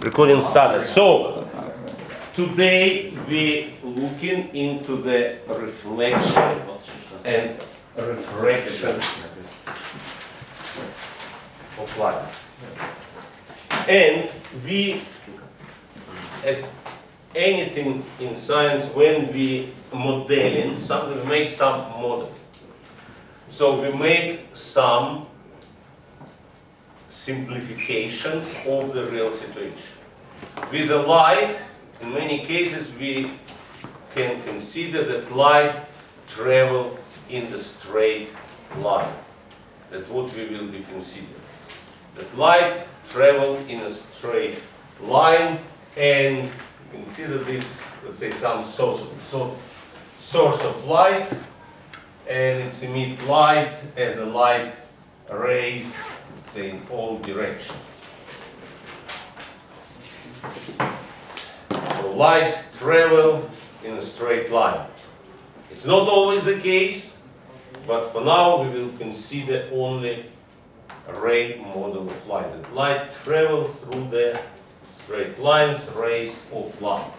Recording started. So today we looking into the reflection and refraction of light. And we, as anything in science, when we modeling something, we make some model. So we make some simplifications of the real situation. With the light, in many cases we can consider that light travels in the straight line. That's what we will be considering. That light travels in a straight line, and consider this, let's say, some source of light, and it's emit light as a light rays, let's say, in all directions. So light travel in a straight line. It's not always the case, but for now we will consider only a ray model of light. That light travels through the straight lines, rays of light.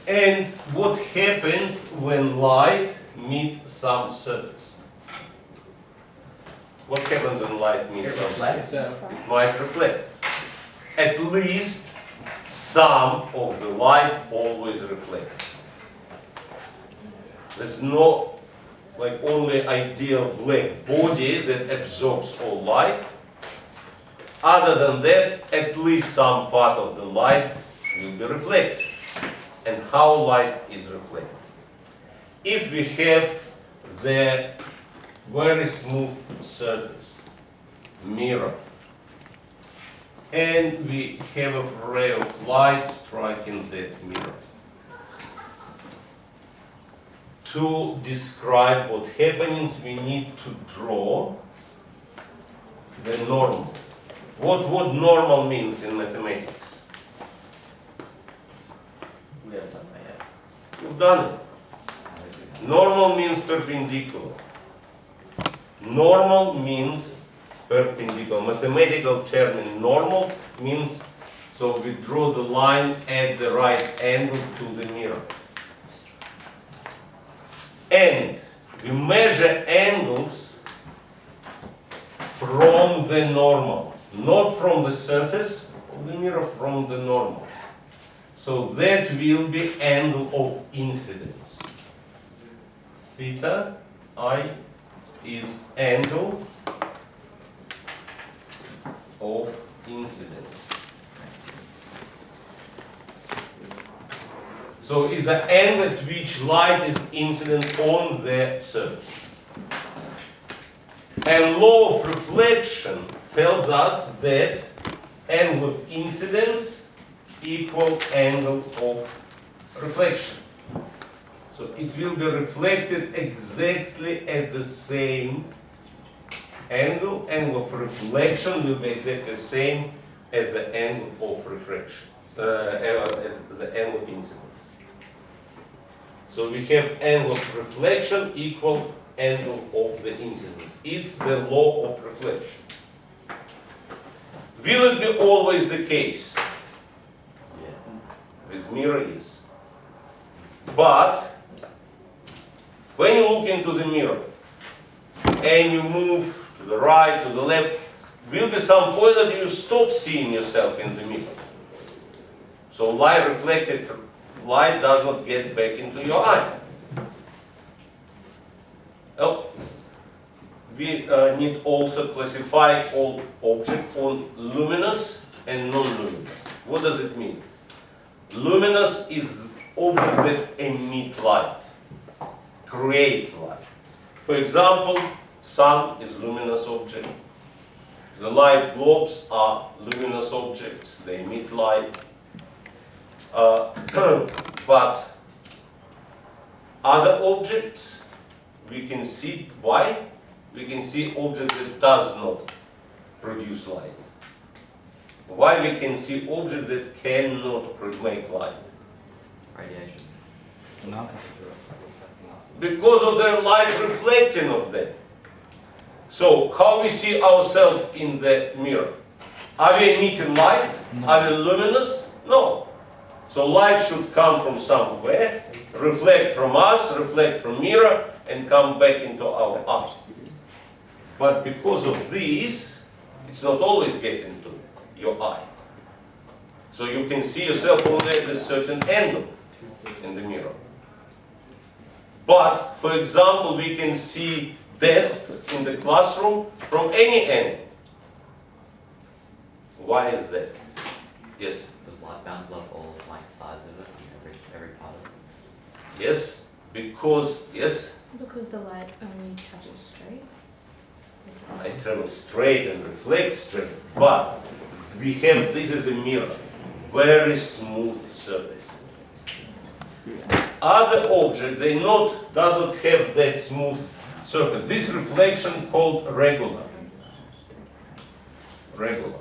And what happens when light meets some surface? What happens when light meets some surface? It might reflect. At least some of the light always reflects. There's no only ideal black body that absorbs all light. Other than that, at least some part of the light will be reflected. And how light is reflected? If we have the very smooth surface, mirror, and we have a ray of light striking that mirror. To describe what happens, we need to draw the normal. What normal means in mathematics? You've done it. Normal means perpendicular. Normal means perpendicular. Mathematical term in normal means, so we draw the line at the right angle to the mirror. And we measure angles from the normal, not from the surface of the mirror, from the normal. So that will be angle of incidence. Theta I is angle of incidence. So it's the angle at which light is incident on the surface. And law of reflection tells us that angle of incidence equal angle of reflection. So it will be reflected exactly at the same angle. Angle of reflection will be exactly the same as the angle of refraction, as the angle of incidence. So we have angle of reflection equal angle of the incidence. It's the law of reflection. Will it be always the case? Yeah. With mirror, yes. But when you look into the mirror and you move to the right, to the left, will be some point that you stop seeing yourself in the mirror. So light reflected light does not get back into your eye. Well, we need also classify all objects on luminous and non-luminous. What does it mean? Luminous is object that emit light, create light. For example, sun is luminous object. The light globes are luminous objects. They emit light. But other objects, we can see why. We can see objects that does not produce light. Why we can see objects that cannot make light? Radiation. No. Because of their light reflecting of them. So how we see ourselves in the mirror? Are we emitting light? No. Are we luminous? No. So light should come from somewhere, reflect from us, reflect from mirror, and come back into our eye. But because of this, it's not always getting to your eye. So you can see yourself only at a certain angle in the mirror. But, for example, we can see desks in the classroom from any angle. Why is that? Yes? Because light bounces off all like sides of it, and every part of it. Yes? Because, yes? Because the light only travels straight. I travel straight and reflect straight, but we have, this is a mirror, very smooth surface. Other objects, does not have that smooth surface. This reflection called regular. Regular.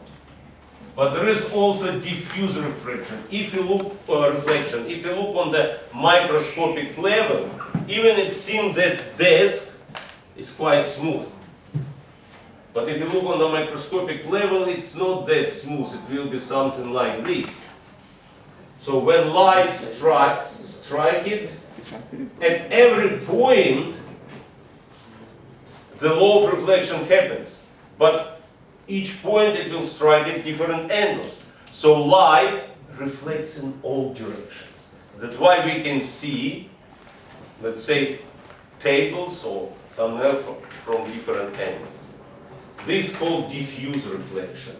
But there is also diffuse reflection. If you look reflection, if you look on the microscopic level, even it seems that desk is quite smooth. But if you look on the microscopic level, it's not that smooth. It will be something like this. So when light strike it, at every point, the law of reflection happens. But each point it will strike at different angles. So light reflects in all directions. That's why we can see, let's say, tables or something else from different angles. This is called diffuse reflection.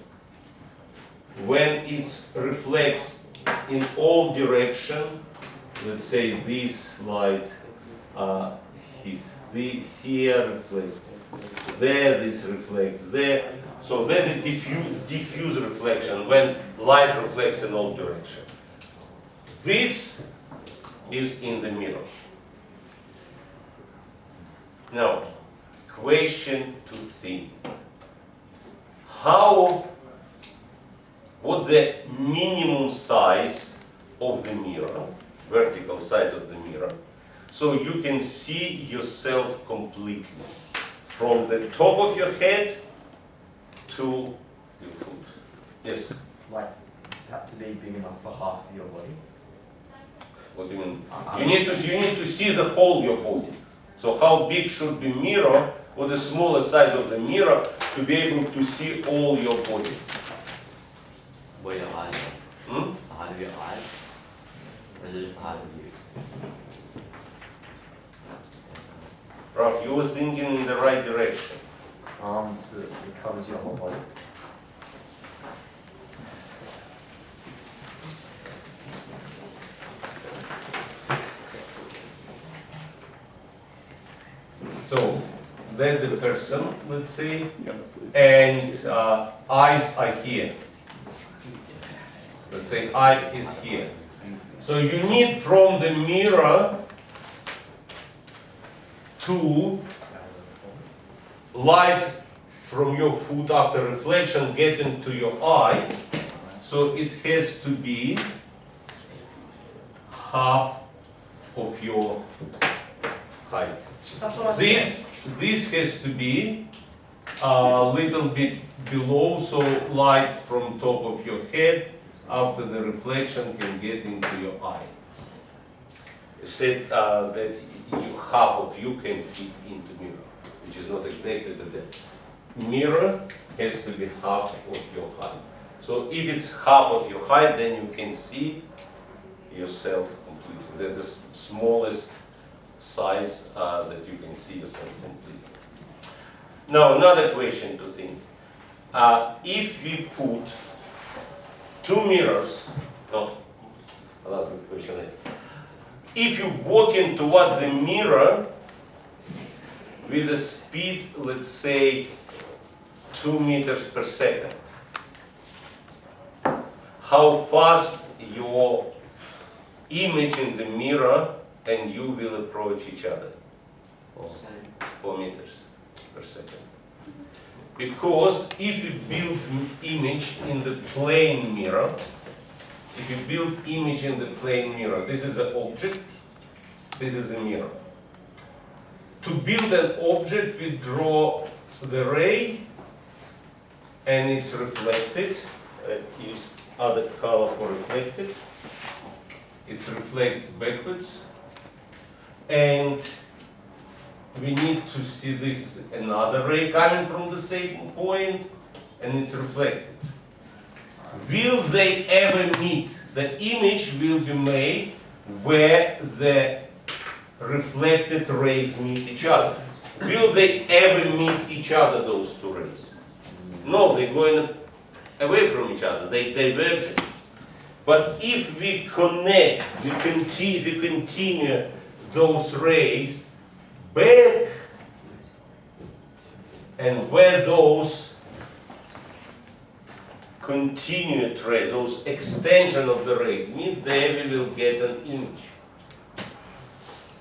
When it reflects in all directions, let's say this light here reflects, there this reflects, there. So that is diffuse reflection, when light reflects in all directions. This is in the mirror. Now, question to think. What the minimum size of the mirror, vertical size of the mirror, so you can see yourself completely, from the top of your head to your foot. Yes? Like, does it have to be big enough for half of your body? What do you mean? You need to see the whole your body. So how big should be mirror, or the smaller size of the mirror, to be able to see all your body? Where your eyes are. Hmm? The height of your eyes? Or is it just the height of you? Ralph, you were thinking in the right direction. So that it covers your whole body. So, then the person, let's say, and eyes are here. Let's say eye is here. So you need from the mirror to light from your foot after reflection get into your eye. So it has to be half of your height. This has to be a little bit below, so light from top of your head after the reflection can get into your eye. You said that half of you can fit into mirror, which is not exactly the mirror has to be half of your height. So if it's half of your height, then you can see yourself completely. That's the smallest size that you can see yourself completely. Now another question to think. If we put two mirrors, no, I'll ask this question later. If you walk toward the mirror with a speed, let's say, 2 meters per second, how fast your image in the mirror and you will approach each other? 4 meters per second. Because if you build image in the plane mirror, this is an object, this is a mirror. To build an object, we draw the ray and it's reflected. Use other color for reflected. It's reflected backwards, and we need to see this is another ray coming from the same point, and it's reflected. Will they ever meet? The image will be made where the reflected rays meet each other. Will they ever meet each other, those two rays? No, they're going away from each other, they diverge. But if we connect, if we continue those rays back, and where those continued rays, those extension of the rays meet, there we will get an image.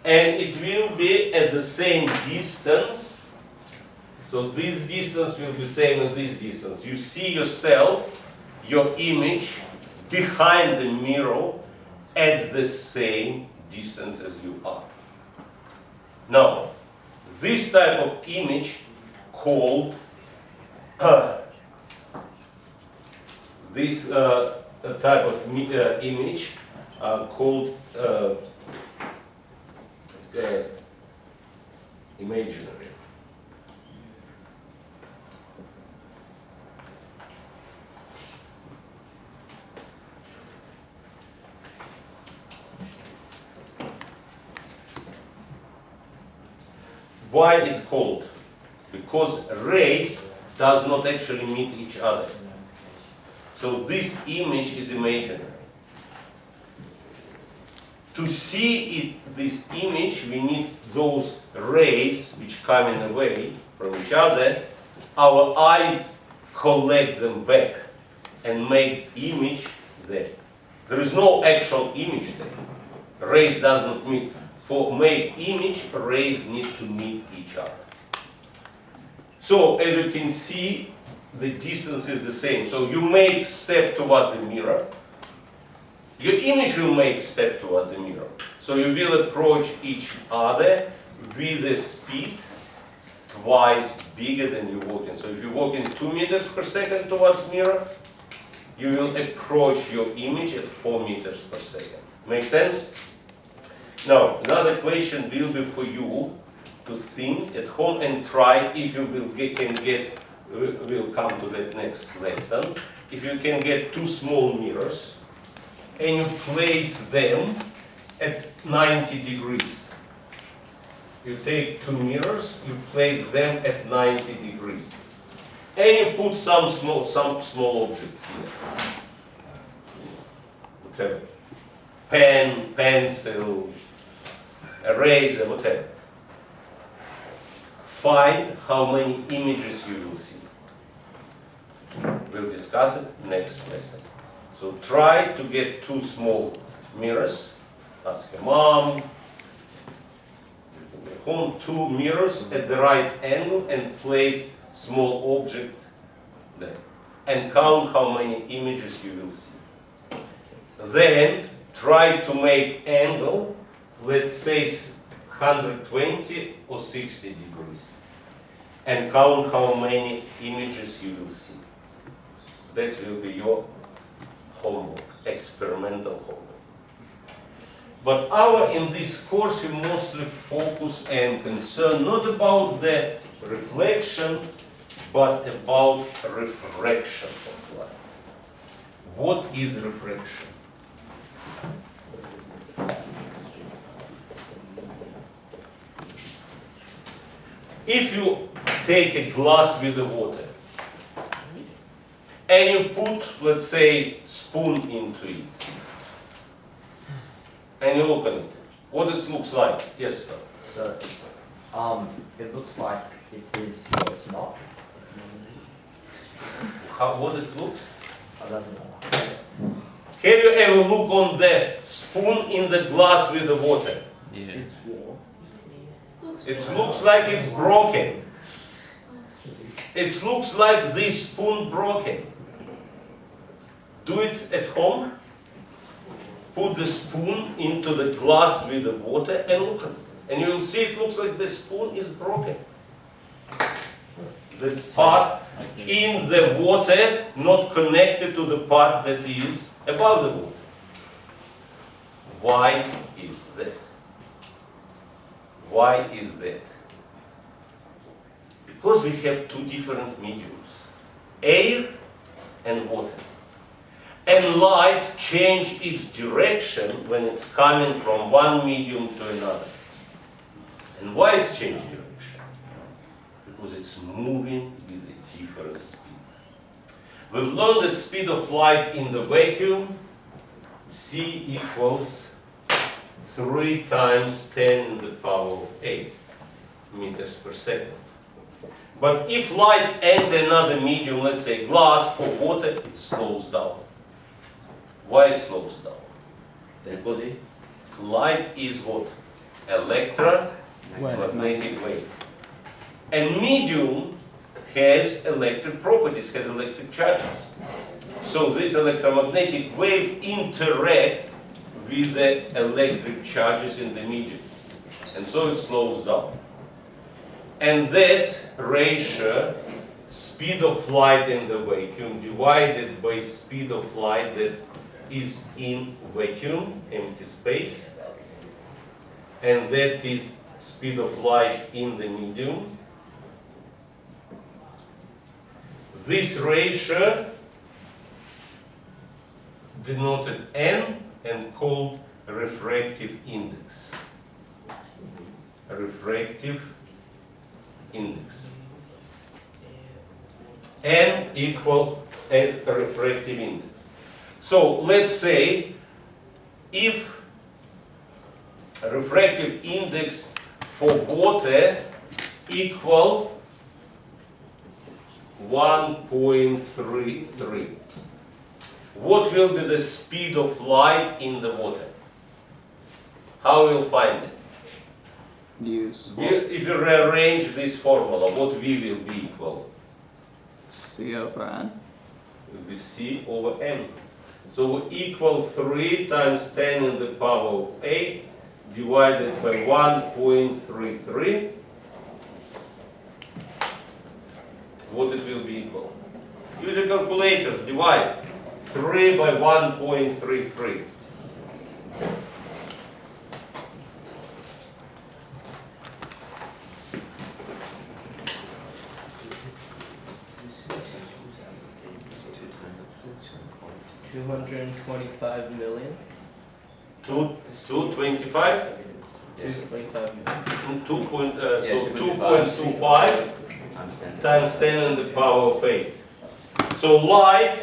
And it will be at the same distance. So this distance will be same as this distance. You see yourself, your image, behind the mirror at the same distance as you are. Now, this type of image called this type of image called imaginary. Why it called? Because rays does not actually meet each other. So this image is imaginary. To see this image, we need those rays which come in away from each other. Our eye collect them back and make image there. There is no actual image there. Rays does not meet. For make image, rays need to meet each other. So as you can see, the distance is the same. So you make step toward the mirror. Your image will make step toward the mirror. So you will approach each other with a speed twice bigger than you're walking. So if you're walking 2 meters per second towards mirror, you will approach your image at 4 meters per second. Make sense? Now, another question will be for you to think at home and try if you will come to that next lesson. If you can get 2 small mirrors and you place them at 90 degrees. You take 2 mirrors, you place them at 90 degrees. And you put some small object here. Whatever. Pen, pencil, eraser, whatever. Find how many images you will see. We'll discuss it next lesson. So try to get 2 small mirrors. Ask your mom. Home 2 mirrors at the right angle and place small object there. And count how many images you will see. Then try to make angle, let's say 120 or 60 degrees. And count how many images you will see. That will be your homework, experimental homework. But in this course, we mostly focus and concern not about the reflection, but about refraction of light. What is refraction? If you take a glass with the water, and you put, let's say, spoon into it, and you look at it, what it looks like? Yes, sir. So, it looks like it is, but it's not. What it looks? It doesn't matter. Have you ever looked on the spoon in the glass with the water? Yeah. It's warm. It looks like it's broken. It looks like this spoon broken. Do it at home. Put the spoon into the glass with the water and look at it. And you will see it looks like the spoon is broken. That's part in the water, not connected to the part that is above the water. Why is that? Why is that? Because we have two different mediums, air and water. And light changes its direction when it's coming from one medium to another. And why it's changing direction? Because it's moving with a different speed. We've learned that speed of light in the vacuum, c equals 3 times 10 to the power of 8 meters per second. But if light enters another medium, let's say glass or water, it slows down. Why it slows down? Density. Light is what? Electromagnetic wave. And medium has electric properties, has electric charges. So this electromagnetic wave interact with the electric charges in the medium. And so it slows down. And that ratio, speed of light in the vacuum divided by speed of light that is in vacuum, empty space, and that is speed of light in the medium. This ratio denoted N and called refractive index. Refractive index. N equal as a refractive index. So let's say if a refractive index for water equal 1.33, what will be the speed of light in the water? How will you find it? Use If you rearrange this formula, what V will be equal? C over N. It will be C over N. So equal 3 times 10 in the power of 8 divided by 1.33. What it will be equal? Use your calculators, divide 3 by 1.33. $225 million. 225? 225 million. 2.25 times 10 in the power of 8. So light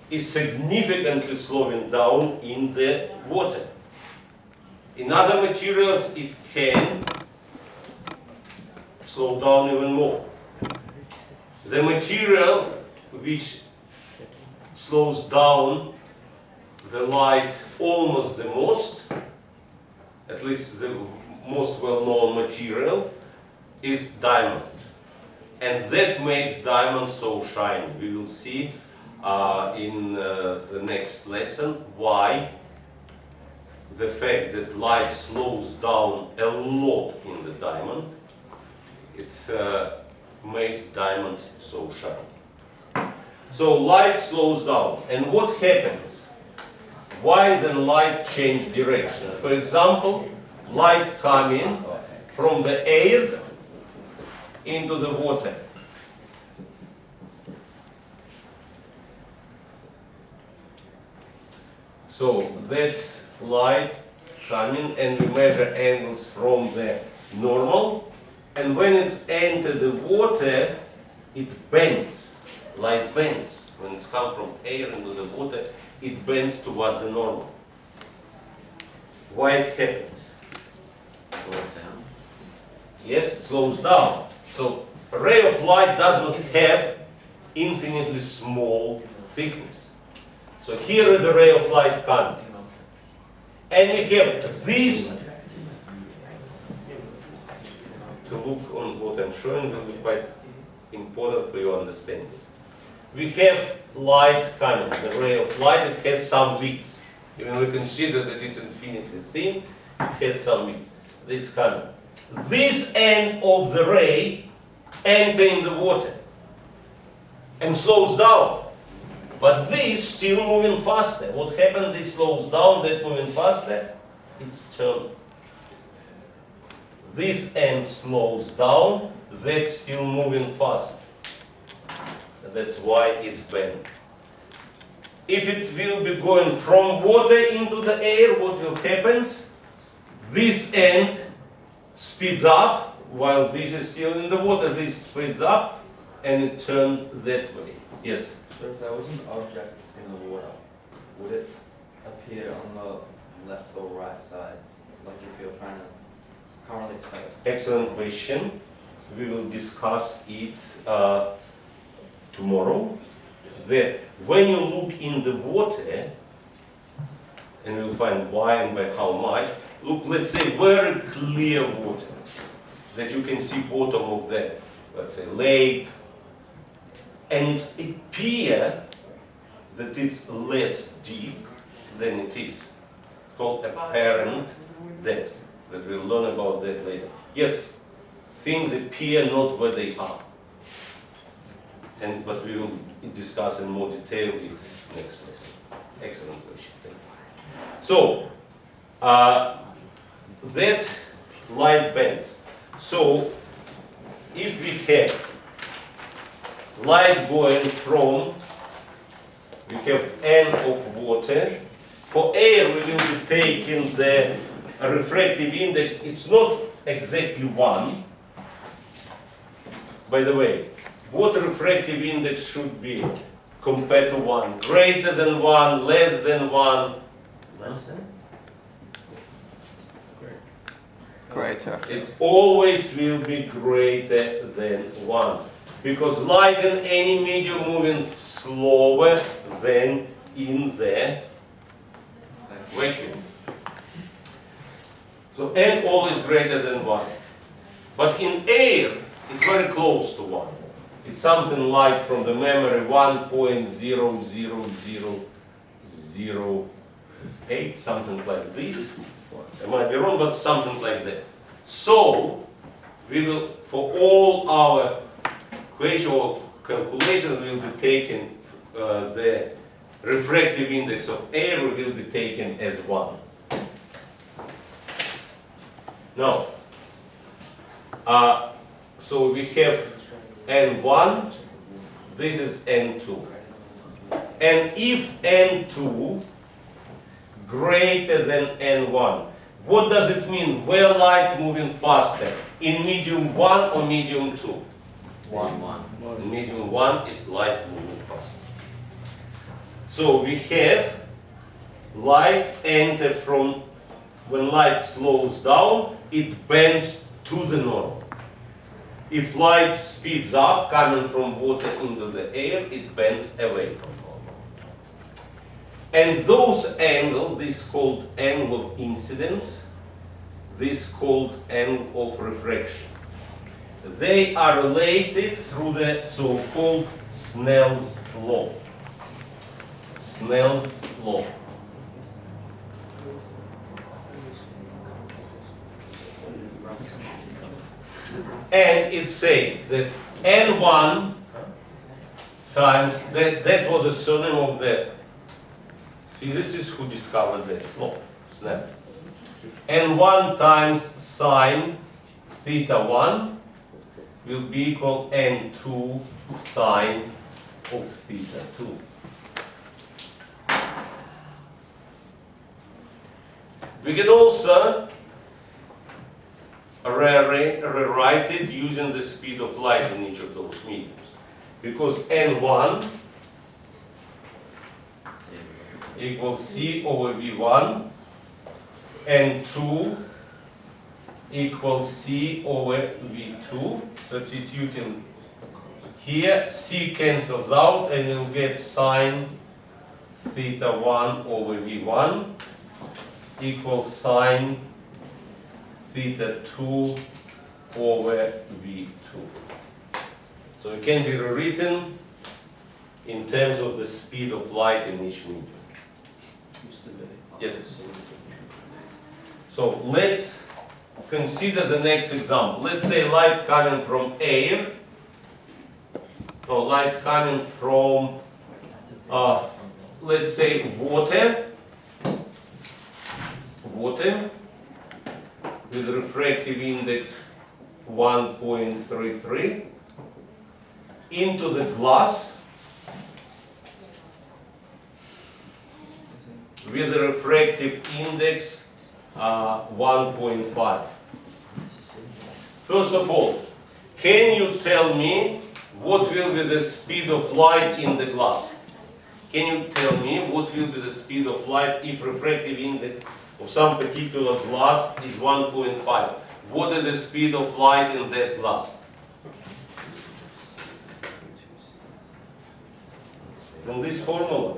is significantly slowing down in the water. In other materials it can slow down even more. The material which slows down the light almost the most, at least the most well-known material, is diamond. And that makes diamond so shiny. We will see in the next lesson why the fact that light slows down a lot in the diamond, it makes diamonds so shiny. So light slows down. And what happens? Why then light change direction? For example, light coming from the air into the water. So that's light coming, and we measure angles from the normal. And when it's entered the water, it bends. Light bends. When it's come from air into the water, it bends toward the normal. Why it happens? Slows down. Yes, it slows down. So a ray of light does not have infinitely small thickness. So here is the ray of light coming. And we have this. To look on what I'm showing will be quite important for your understanding. We have light coming, the ray of light, it has some width. Even we consider that it's infinitely thin, it has some width. It's coming. This end of the ray enter in the water. and slows down. But this still moving faster. What happened? This slows down, that moving faster, it's turned. This end slows down, that still moving fast. That's why it's bent. If it will be going from water into the air, what will happen? This end speeds up, while this is still in the water, this speeds up, and it turns that way. Yes? So if there was an object in the water, would it appear on the left or right side? Like if you're trying to correlate state? Excellent question. We will discuss it tomorrow. That when you look in the water, and we'll find why and by how much, look, let's say very clear water, that you can see bottom of the, let's say, lake, and it appears that it's less deep than it is. It's called apparent depth, but we'll learn about that later. Yes, things appear not where they are. But we will discuss in more detail it next lesson. Excellent question. Thank you. So, that light bends. So, if we have light going from, we have N of water. For air, we will be taking the refractive index. It's not exactly 1. By the way, water refractive index should be compared to 1. Greater than 1, less than 1. Less than? Greater. It always will be greater than 1. Because light in any medium moving slower than in the vacuum. So N always greater than 1. But in air, it's very close to 1. It's something like, from the memory, 1.00008, something like this. I might be wrong, but something like that. So, we will, for all our equation or calculations, we will be taking the refractive index of air, we will be taken as 1. Now, so we have N1, this is N2. And if N2 greater than N1, what does it mean? Where light moving faster? In medium 1 or medium 2? 1. In medium 1 is light moving faster. So we have light enter from, when light slows down, it bends to the normal. If light speeds up, coming from water into the air, it bends away from normal. And those angles, this called angle of incidence, this called angle of refraction, they are related through the so-called Snell's law. Snell's law. And it says that N1 times, that was the surname of the physicist who discovered that law, Snell. N1 times sine theta 1 will be equal N2 sine of theta 2. We can also rewrite it using the speed of light in each of those mediums. Because N1 equals C over V1, N2 equals C over V2. Substituting here, C cancels out and you'll get sine theta 1 over V1 equals sine theta 2 over V2. So it can be rewritten in terms of the speed of light in each medium. Yes. So let's consider the next example. Let's say light coming from air, or light coming from, let's say, water with refractive index 1.33 into the glass with a refractive index 1.5. First of all, can you tell me what will be the speed of light in the glass? Can you tell me what will be the speed of light if refractive index of some particular glass is 1.5? What is the speed of light in that glass? From this formula.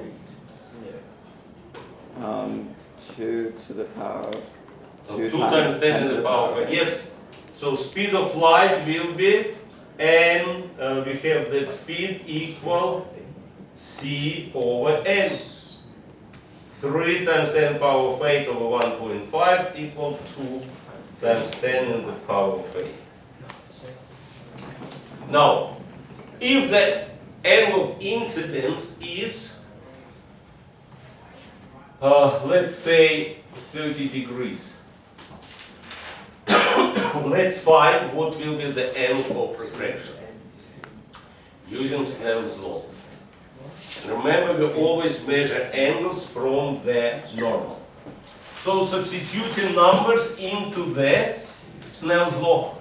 2 to the power. So 2 times 10 to the power of 8. Yes. So speed of light will be, and we have that speed equal c over n. 3 times 10 power of 8 over 1.5 equal 2 times 10 in the power of 8. Now, if the angle of incidence is, let's say, 30 degrees, let's find what will be the angle of refraction using Snell's law. Remember, we always measure angles from the normal. So substituting numbers into the Snell's law,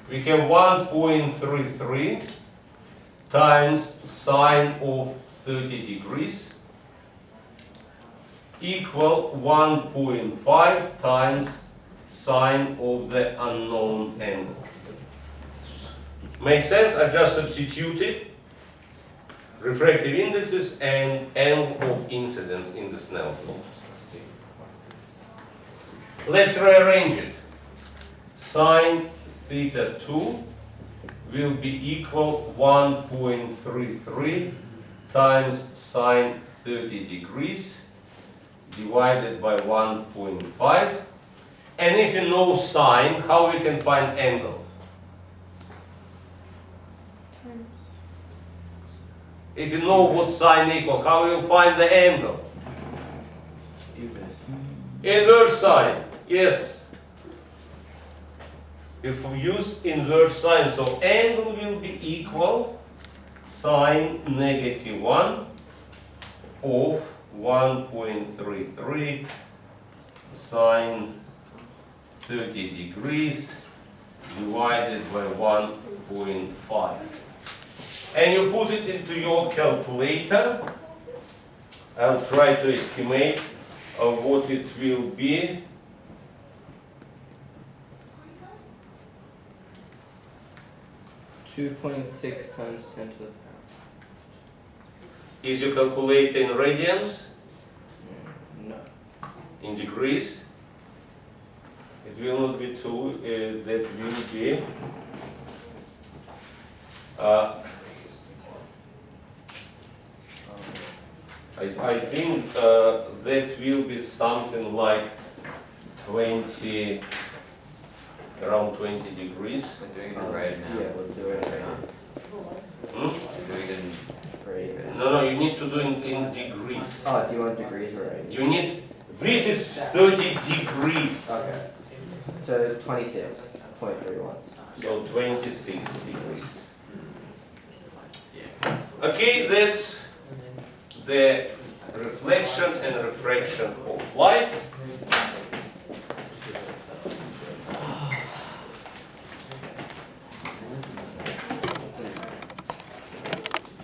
we have 1.33 times sine of 30 degrees equal 1.5 times sine of the unknown angle. Makes sense? I just substituted refractive indexes and angle of incidence in the Snell's law. Let's rearrange it. Sine theta 2 will be equal 1.33 times sine 30 degrees divided by 1.5. And if you know sine, how we can find angle? If you know what sine equals, how will you find the angle? Inverse sine, yes. If we use inverse sine, so angle will be equal sine -1 of 1.33 sine 30 degrees divided by 1.5. And you put it into your calculator. I'll try to estimate what it will be. (2.6 times 10 to the power). Is your calculator in radians? No. In degrees? It will not be 2, that will be I think that will be something like 20, around 20 degrees. We're doing it right now. Yeah, we'll do it right now. Hmm? We're doing it in Great. No, you need to do it in degrees. Oh, do you want degrees or right? You need, this is 30 degrees. Okay. So 26.31. So 26 degrees. Okay, that's the reflection and refraction of light.